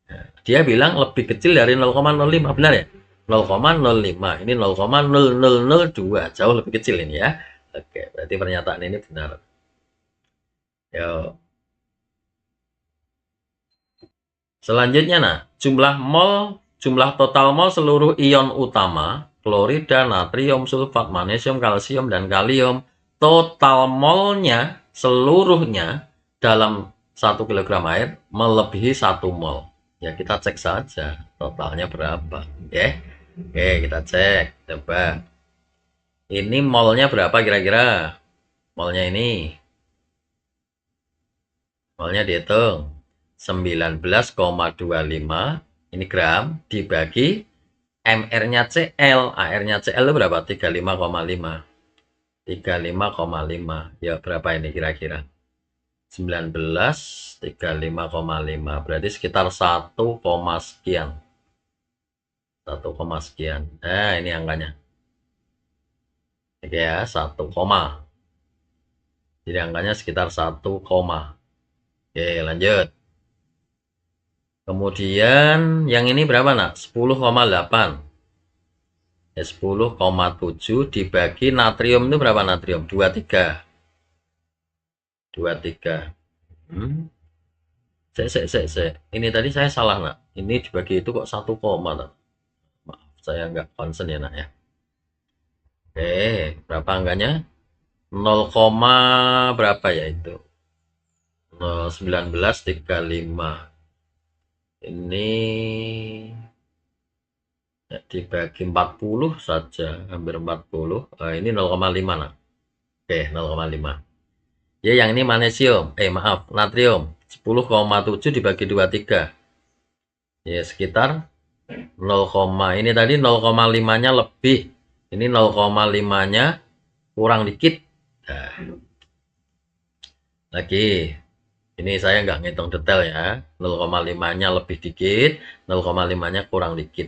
Nah, dia bilang lebih kecil dari 0,05. Benar ya? 0,05. Ini 0,0002. Jauh lebih kecil ini ya. Oke, berarti pernyataan ini benar. Yo. Selanjutnya, nah, jumlah total mol seluruh ion utama, klorida, natrium, sulfat, magnesium, kalsium, dan kalium, total molnya seluruhnya dalam 1 kg air melebihi 1 mol. Ya, kita cek saja totalnya berapa. Oke, kita cek. Coba. Ini molnya berapa kira-kira? Molnya ini. Molnya dihitung. 19,25 ini gram dibagi mr-nya Cl, AR-nya Cl itu berapa? 35,5. 35,5. Ya, berapa ini kira-kira? 19 35,5. Berarti sekitar 1, sekian. 1, sekian. Nah, ini angkanya. Oke ya, 1, jadi angkanya sekitar 1, Oke, lanjut. Kemudian yang ini berapa nak? 10,8. Ya, 10,7 dibagi natrium itu berapa natrium? 23. 23. Ini tadi saya salah nak. Ini dibagi itu kok 1, nak. Maaf, saya nggak concern ya nak ya. Oke, berapa angkanya? 0, berapa ya itu? 0,1935. Ini ya, dibagi 40 saja, hampir 40. Ini 0,5 nah. Oke, 0,5. Ya, yang ini magnesium. Maaf, natrium. 10,7 dibagi 23. Ya, sekitar 0, ini tadi 0,5-nya lebih. Ini 0,5-nya kurang dikit. Nah. Lagi. Ini saya nggak ngitung detail ya. 0,5-nya lebih dikit, 0,5-nya kurang dikit.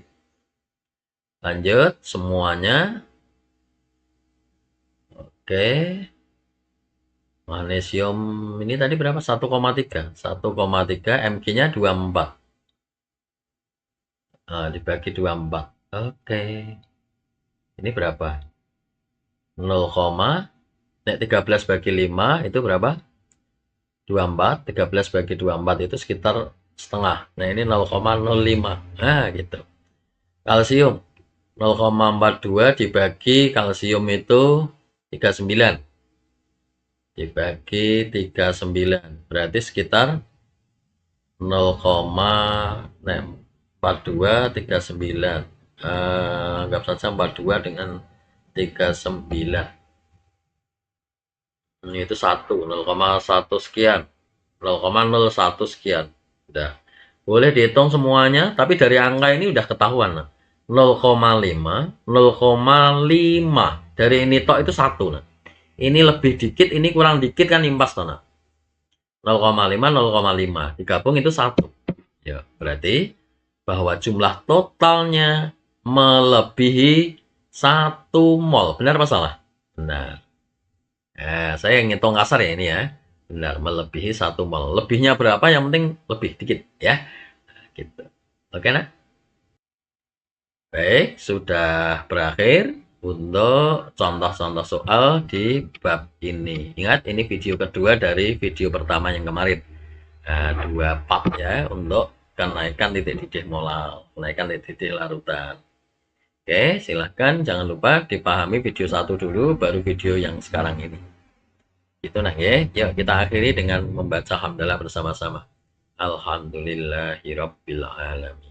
Lanjut semuanya. Oke. Magnesium ini tadi berapa? 1,3. 1,3 mg-nya 24. Nah, dibagi 24. Oke. Ini berapa? 0, 13 bagi 5 itu berapa? 24, 13 bagi 24 itu sekitar setengah. Nah, ini 0,05. Nah, gitu. Kalsium 0,42 dibagi kalsium itu 39. Dibagi 39. Berarti sekitar 0,42 39. Anggap saja 42 dengan 39. Ini itu 0,1 sekian, 0,01 sekian. Udah. Boleh dihitung semuanya, tapi dari angka ini udah ketahuan. 0,5, 0,5. Dari ini tok itu 1. Nah. Ini lebih dikit, ini kurang dikit kan impas toh. Nah. 0,5, 0,5. Digabung itu 1. Ya, berarti bahwa jumlah totalnya melebihi 1 mol. Benar apa salah? Benar. Nah, saya ngitung kasar ya ini ya. Benar, melebihi 1 mol. Lebihnya berapa? Yang penting lebih dikit ya. Gitu. Oke, nah? Baik, sudah berakhir untuk contoh-contoh soal di bab ini. Ingat, ini video kedua dari video pertama yang kemarin. Nah, 2 part ya untuk kenaikan titik didih molal, kenaikan titik didih larutan. Oke, silahkan jangan lupa dipahami video 1 dulu, baru video yang sekarang ini. Itu nah ya. Yuk kita akhiri dengan membaca hamdalah bersama-sama. Alhamdulillahirabbil alamin.